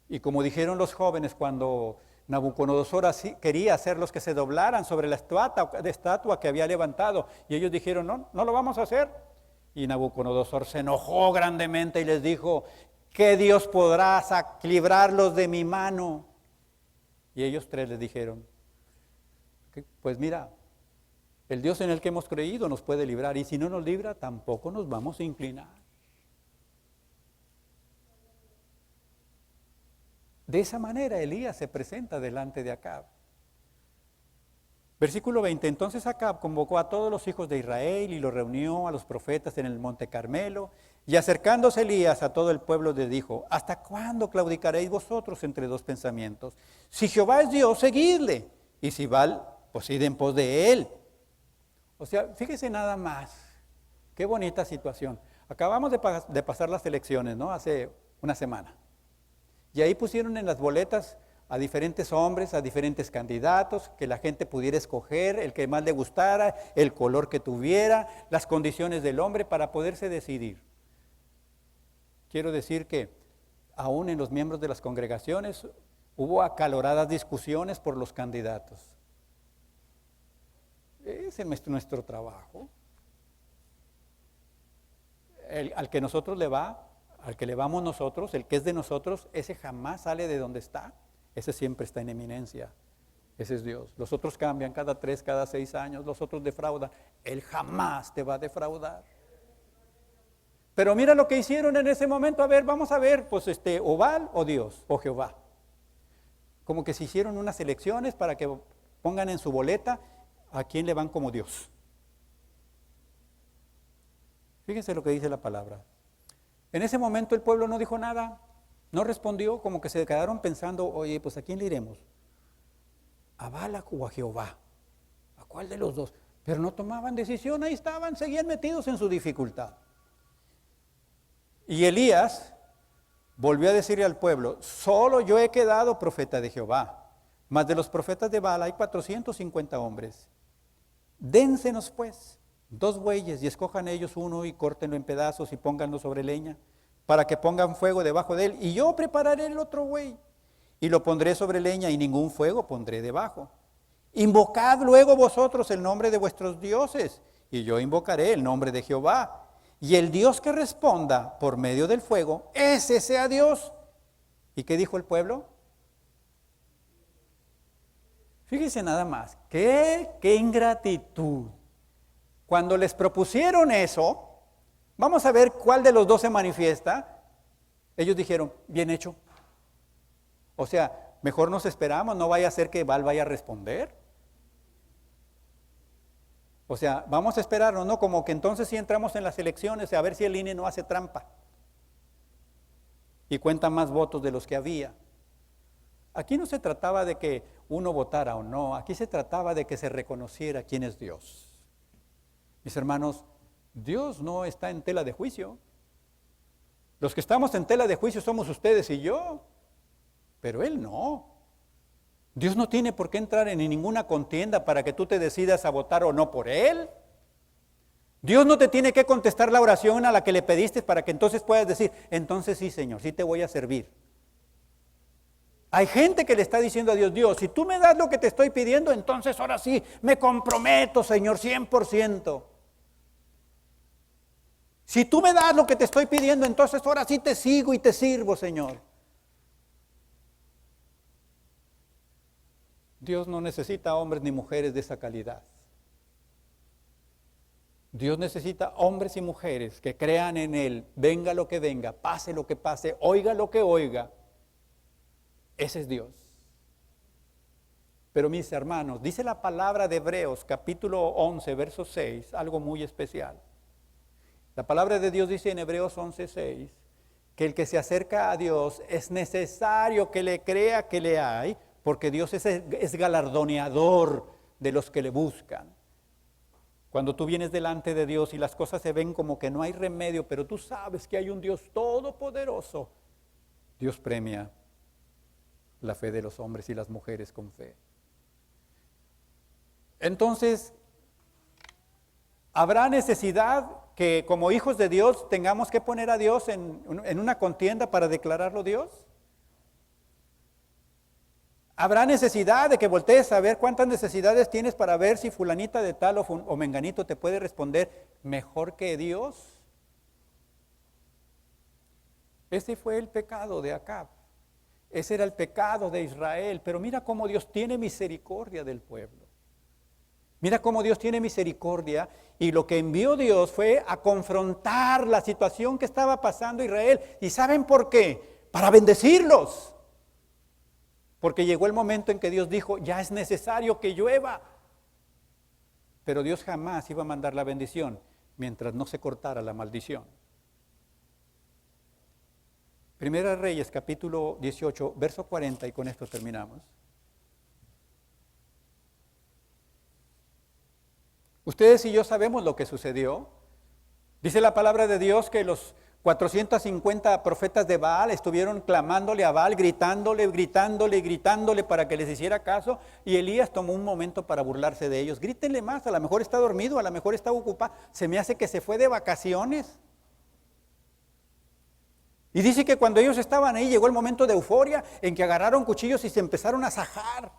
Y como dijeron los jóvenes cuando Nabucodonosor quería hacerlos que se doblaran sobre la estatua que había levantado, y ellos dijeron, no, no lo vamos a hacer. Y Nabucodonosor se enojó grandemente y les dijo, ¿qué Dios podrá librarlos de mi mano? Y ellos tres les dijeron, pues mira, el Dios en el que hemos creído nos puede librar, y si no nos libra, tampoco nos vamos a inclinar. De esa manera Elías se presenta delante de Acab. Versículo 20, entonces Acab convocó a todos los hijos de Israel y los reunió a los profetas en el monte Carmelo, y acercándose Elías a todo el pueblo les dijo, ¿hasta cuándo claudicaréis vosotros entre dos pensamientos? Si Jehová es Dios, seguidle, y si Baal, pues id en pos de él. O sea, fíjese nada más, qué bonita situación. Acabamos de pasar las elecciones, ¿no? Hace una semana. Y ahí pusieron en las boletas a diferentes hombres, a diferentes candidatos, que la gente pudiera escoger el que más le gustara, el color que tuviera, las condiciones del hombre para poderse decidir. Quiero decir que aún en los miembros de las congregaciones hubo acaloradas discusiones por los candidatos. Ese es nuestro trabajo. Al que nosotros le va, al que le vamos nosotros, el que es de nosotros, ese jamás sale de donde está. Ese siempre está en eminencia. Ese es Dios. Los otros cambian cada 3, cada 6 años, los otros defraudan. Él jamás te va a defraudar. Pero mira lo que hicieron en ese momento. A ver, vamos a ver, pues o Baal o Dios, o Jehová. Como que se hicieron unas elecciones para que pongan en su boleta a quién le van como Dios. Fíjense lo que dice la palabra. En ese momento el pueblo no dijo nada, no respondió, como que se quedaron pensando, oye, pues ¿a quién le iremos? ¿A Baal o a Jehová? ¿A cuál de los dos? Pero no tomaban decisión, ahí estaban, seguían metidos en su dificultad. Y Elías volvió a decirle al pueblo, solo yo he quedado profeta de Jehová, mas de los profetas de Baal hay 450 hombres. Dénsenos pues 2 bueyes y escojan ellos uno y córtenlo en pedazos y pónganlo sobre leña, para que pongan fuego debajo de él, y yo prepararé el otro buey y lo pondré sobre leña y ningún fuego pondré debajo. Invocad luego vosotros el nombre de vuestros dioses y yo invocaré el nombre de Jehová, y el Dios que responda por medio del fuego, ese sea Dios. ¿Y qué dijo el pueblo? Fíjense nada más, qué ingratitud. Cuando les propusieron eso, vamos a ver cuál de los dos se manifiesta. Ellos dijeron, bien hecho. O sea, mejor nos esperamos, no vaya a ser que Baal vaya a responder. O sea, vamos a esperarnos, ¿no? Como que entonces si entramos en las elecciones a ver si el INE no hace trampa. Y cuenta más votos de los que había. Aquí no se trataba de que uno votara o no, aquí se trataba de que se reconociera quién es Dios. Mis hermanos, Dios no está en tela de juicio. Los que estamos en tela de juicio somos ustedes y yo, pero Él no. Dios no tiene por qué entrar en ninguna contienda para que tú te decidas a votar o no por Él. Dios no te tiene que contestar la oración a la que le pediste para que entonces puedas decir, entonces sí, Señor, sí te voy a servir. Hay gente que le está diciendo a Dios, Dios, si tú me das lo que te estoy pidiendo, entonces ahora sí, me comprometo, Señor, 100%. Si tú me das lo que te estoy pidiendo, entonces ahora sí te sigo y te sirvo, Señor. Dios no necesita hombres ni mujeres de esa calidad. Dios necesita hombres y mujeres que crean en Él, venga lo que venga, pase lo que pase, oiga lo que oiga. Ese es Dios. Pero mis hermanos, dice la palabra de Hebreos, capítulo 11, verso 6, algo muy especial. La palabra de Dios dice en Hebreos 11, 6, que el que se acerca a Dios es necesario que le crea que le hay, porque Dios es galardoneador de los que le buscan. Cuando tú vienes delante de Dios y las cosas se ven como que no hay remedio, pero tú sabes que hay un Dios todopoderoso, Dios premia la fe de los hombres y las mujeres con fe. Entonces, ¿habrá necesidad que como hijos de Dios tengamos que poner a Dios en una contienda para declararlo Dios? ¿Habrá necesidad de que voltees a ver cuántas necesidades tienes para ver si fulanita de tal o menganito te puede responder mejor que Dios? Ese fue el pecado de Acab. Ese era el pecado de Israel. Pero mira cómo Dios tiene misericordia del pueblo. Mira cómo Dios tiene misericordia y lo que envió Dios fue a confrontar la situación que estaba pasando Israel. ¿Y saben por qué? Para bendecirlos. Porque llegó el momento en que Dios dijo, ya es necesario que llueva. Pero Dios jamás iba a mandar la bendición mientras no se cortara la maldición. Primera Reyes, capítulo 18, verso 40, y con esto terminamos. Ustedes y yo sabemos lo que sucedió. Dice la palabra de Dios que los 450 profetas de Baal estuvieron clamándole a Baal, gritándole para que les hiciera caso, y Elías tomó un momento para burlarse de ellos. Grítenle más, a lo mejor está dormido, a lo mejor está ocupado, se me hace que se fue de vacaciones. Y dice que cuando ellos estaban ahí llegó el momento de euforia en que agarraron cuchillos y se empezaron a sajar.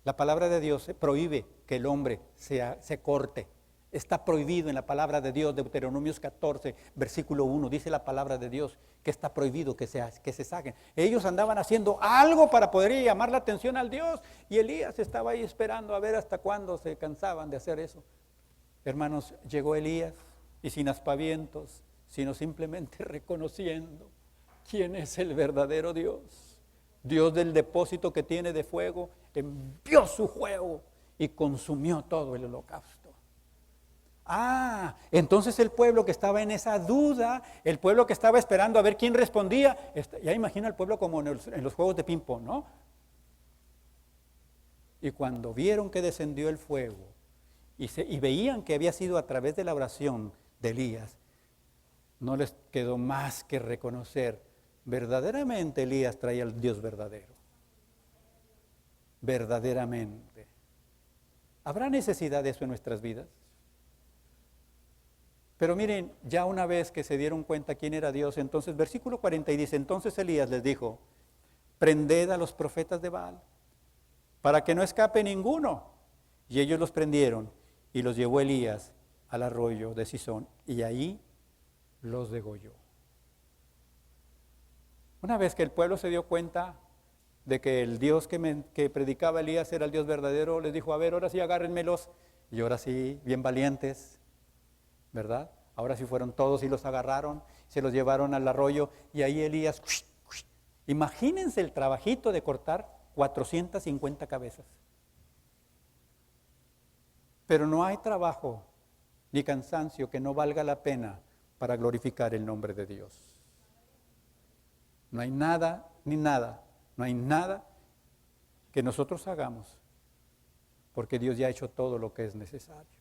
La palabra de Dios prohíbe que el hombre se corte. Está prohibido en la palabra de Dios, Deuteronomios 14, versículo 1, dice la palabra de Dios que está prohibido que se saquen. Ellos andaban haciendo algo para poder llamar la atención al Dios y Elías estaba ahí esperando a ver hasta cuándo se cansaban de hacer eso. Hermanos, llegó Elías y sin aspavientos, sino simplemente reconociendo quién es el verdadero Dios. Dios del depósito que tiene de fuego, envió su fuego y consumió todo el holocausto. Entonces el pueblo que estaba en esa duda, el pueblo que estaba esperando a ver quién respondía, ya imagina el pueblo como en los juegos de ping-pong, ¿no? Y cuando vieron que descendió el fuego y veían que había sido a través de la oración de Elías, no les quedó más que reconocer, verdaderamente Elías traía al Dios verdadero. Verdaderamente. ¿Habrá necesidad de eso en nuestras vidas? Pero miren, ya una vez que se dieron cuenta quién era Dios, entonces versículo 40 y dice, entonces Elías les dijo, prended a los profetas de Baal, para que no escape ninguno. Y ellos los prendieron y los llevó Elías al arroyo de Cisón y ahí los degolló. Una vez que el pueblo se dio cuenta de que el Dios que predicaba Elías era el Dios verdadero, les dijo, a ver, ahora sí agárrenmelos, y ahora sí, bien valientes, ¿verdad? Ahora sí fueron todos y los agarraron, se los llevaron al arroyo y ahí Elías, imagínense el trabajito de cortar 450 cabezas. Pero no hay trabajo ni cansancio que no valga la pena para glorificar el nombre de Dios. No hay nada ni nada, no hay nada que nosotros hagamos, porque Dios ya ha hecho todo lo que es necesario.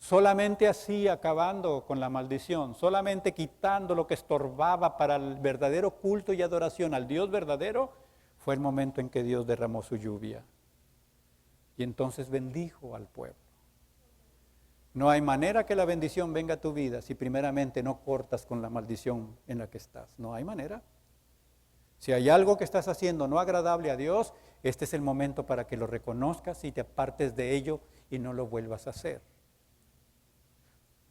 Solamente así, acabando con la maldición, solamente quitando lo que estorbaba para el verdadero culto y adoración al Dios verdadero, fue el momento en que Dios derramó su lluvia. Y entonces bendijo al pueblo. No hay manera que la bendición venga a tu vida si primeramente no cortas con la maldición en la que estás. No hay manera. Si hay algo que estás haciendo no agradable a Dios, este es el momento para que lo reconozcas y te apartes de ello y no lo vuelvas a hacer.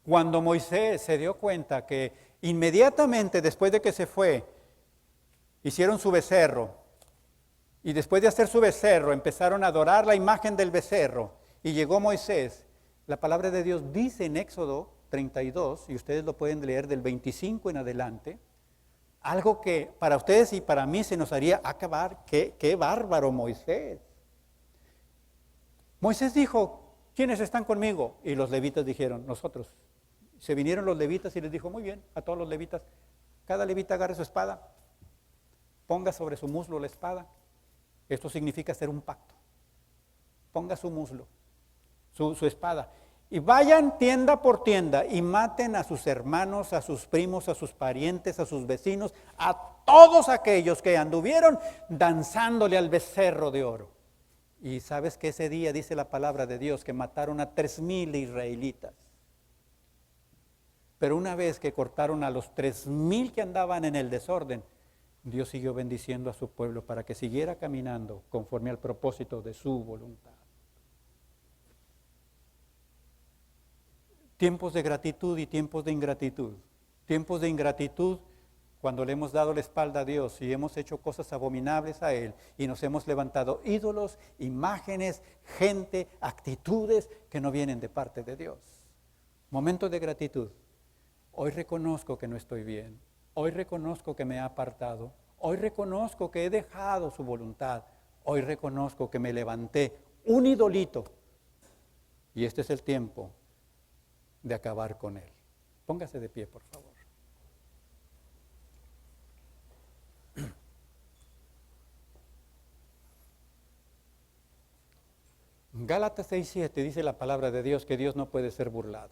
Cuando Moisés se dio cuenta que inmediatamente después de que se fue, hicieron su becerro, y después de hacer su becerro empezaron a adorar la imagen del becerro, y llegó Moisés, la palabra de Dios dice en Éxodo 32, y ustedes lo pueden leer del 25 en adelante, algo que para ustedes y para mí se nos haría acabar, qué bárbaro Moisés. Moisés dijo, ¿quiénes están conmigo? Y los levitas dijeron, nosotros. Se vinieron los levitas y les dijo, muy bien, a todos los levitas, cada levita agarre su espada, ponga sobre su muslo la espada. Esto significa hacer un pacto. Ponga su muslo, su espada, y vayan tienda por tienda y maten a sus hermanos, a sus primos, a sus parientes, a sus vecinos, a todos aquellos que anduvieron danzándole al becerro de oro. Y sabes que ese día dice la palabra de Dios que mataron a 3,000 israelitas. Pero una vez que cortaron a los 3,000 que andaban en el desorden, Dios siguió bendiciendo a su pueblo para que siguiera caminando conforme al propósito de su voluntad. Tiempos de gratitud y tiempos de ingratitud. Tiempos de ingratitud cuando le hemos dado la espalda a Dios y hemos hecho cosas abominables a Él y nos hemos levantado ídolos, imágenes, gente, actitudes que no vienen de parte de Dios. Momentos de gratitud. Hoy reconozco que no estoy bien. Hoy reconozco que me he apartado. Hoy reconozco que he dejado su voluntad. Hoy reconozco que me levanté un idolito. Y este es el tiempo de acabar con él. Póngase de pie, por favor. Gálatas 6:7 dice la palabra de Dios que Dios no puede ser burlado.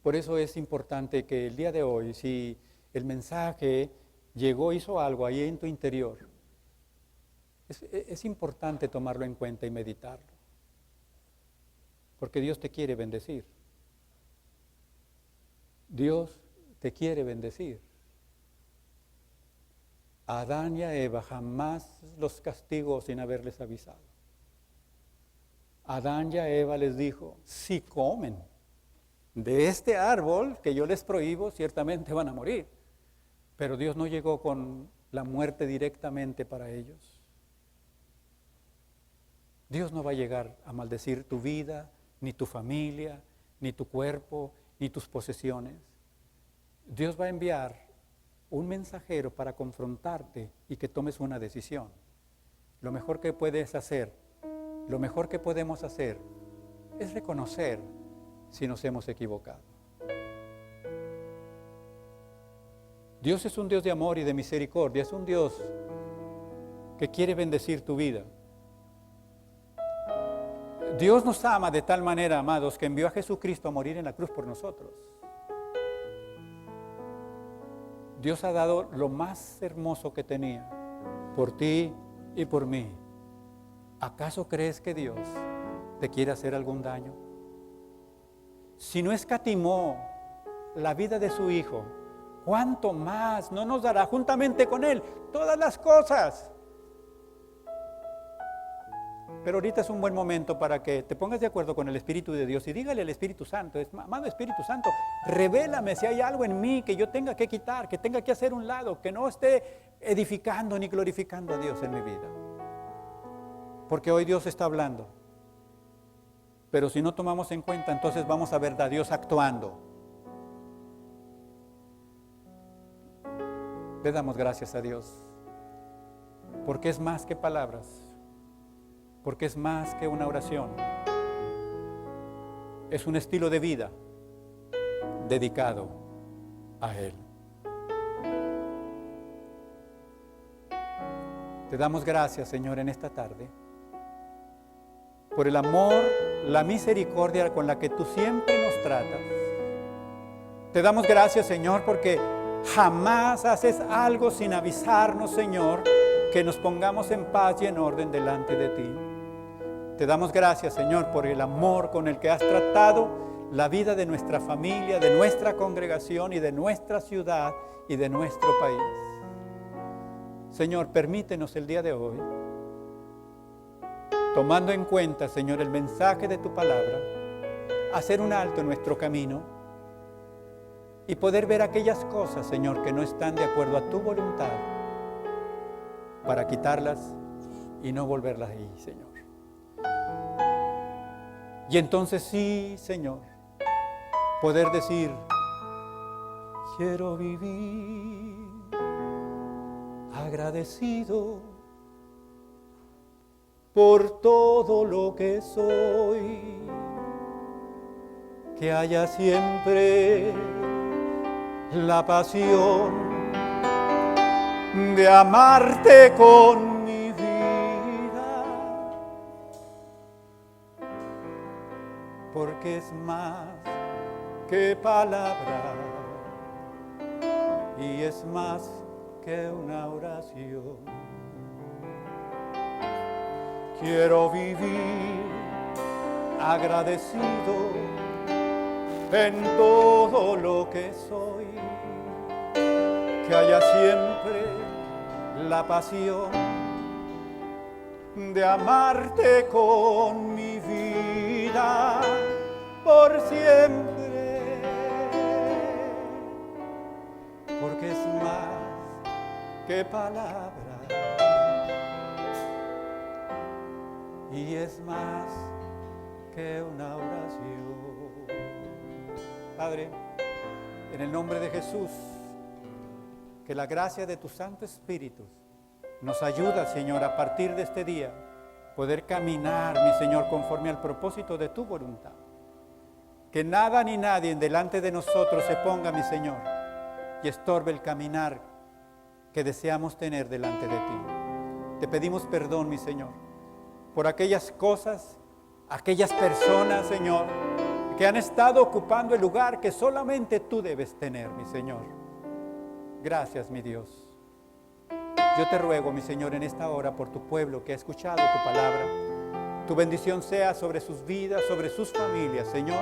Por eso es importante que el día de hoy, si el mensaje llegó, hizo algo ahí en tu interior, es importante tomarlo en cuenta y meditarlo. Porque Dios te quiere bendecir. Dios te quiere bendecir. A Adán y a Eva jamás los castigó sin haberles avisado. Adán y a Eva les dijo, si comen de este árbol que yo les prohíbo, ciertamente van a morir. Pero Dios no llegó con la muerte directamente para ellos. Dios no va a llegar a maldecir tu vida, ni tu familia, ni tu cuerpo, ni tus posesiones. Dios va a enviar un mensajero para confrontarte y que tomes una decisión. Lo mejor que puedes hacer, lo mejor que podemos hacer es reconocer si nos hemos equivocado. Dios es un Dios de amor y de misericordia, es un Dios que quiere bendecir tu vida. Dios nos ama de tal manera, amados, que envió a Jesucristo a morir en la cruz por nosotros. Dios ha dado lo más hermoso que tenía por ti y por mí. ¿Acaso crees que Dios te quiere hacer algún daño? Si no escatimó la vida de su Hijo, ¿cuánto más no nos dará juntamente con Él todas las cosas? Pero ahorita es un buen momento para que te pongas de acuerdo con el Espíritu de Dios y dígale al Espíritu Santo, amado Espíritu Santo, revélame si hay algo en mí que yo tenga que quitar, que tenga que hacer un lado, que no esté edificando ni glorificando a Dios en mi vida. Porque hoy Dios está hablando. Pero si no tomamos en cuenta, entonces vamos a ver a Dios actuando. Le damos gracias a Dios, porque es más que palabras, porque es más que una oración. Es un estilo de vida dedicado a Él. Te damos gracias, Señor, en esta tarde. por el amor, la misericordia con la que tú siempre nos tratas. Te damos gracias, Señor, porque jamás haces algo sin avisarnos, Señor, que nos pongamos en paz y en orden delante de ti. Te damos gracias, Señor, por el amor con el que has tratado la vida de nuestra familia, de nuestra congregación y de nuestra ciudad y de nuestro país. Señor, permítenos el día de hoy, tomando en cuenta, Señor, el mensaje de tu palabra, hacer un alto en nuestro camino y poder ver aquellas cosas, Señor, que no están de acuerdo a tu voluntad, para quitarlas y no volverlas ahí, Señor. Y entonces sí, Señor, poder decir, quiero vivir agradecido por todo lo que soy, que haya siempre la pasión de amarte con mi vida, porque es más que palabra y es más que una oración. Quiero vivir agradecido en todo lo que soy, que haya siempre la pasión de amarte con mi vida por siempre, porque es más que palabra y es más que una oración. Padre, en el nombre de Jesús, que la gracia de tu Santo Espíritu nos ayuda, Señor, a partir de este día, poder caminar, mi Señor, conforme al propósito de tu voluntad. Que nada ni nadie delante de nosotros se ponga, mi Señor, y estorbe el caminar que deseamos tener delante de ti. Te pedimos perdón, mi Señor, por aquellas cosas, aquellas personas, Señor, que han estado ocupando el lugar que solamente tú debes tener, mi Señor. Gracias, mi Dios. Yo te ruego, mi Señor, en esta hora por tu pueblo que ha escuchado tu palabra. Tu bendición sea sobre sus vidas, sobre sus familias, Señor.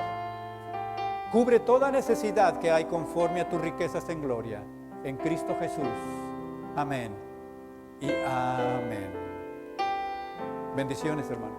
Cubre toda necesidad que hay conforme a tus riquezas en gloria. En Cristo Jesús. Amén y amén. Bendiciones, hermanos.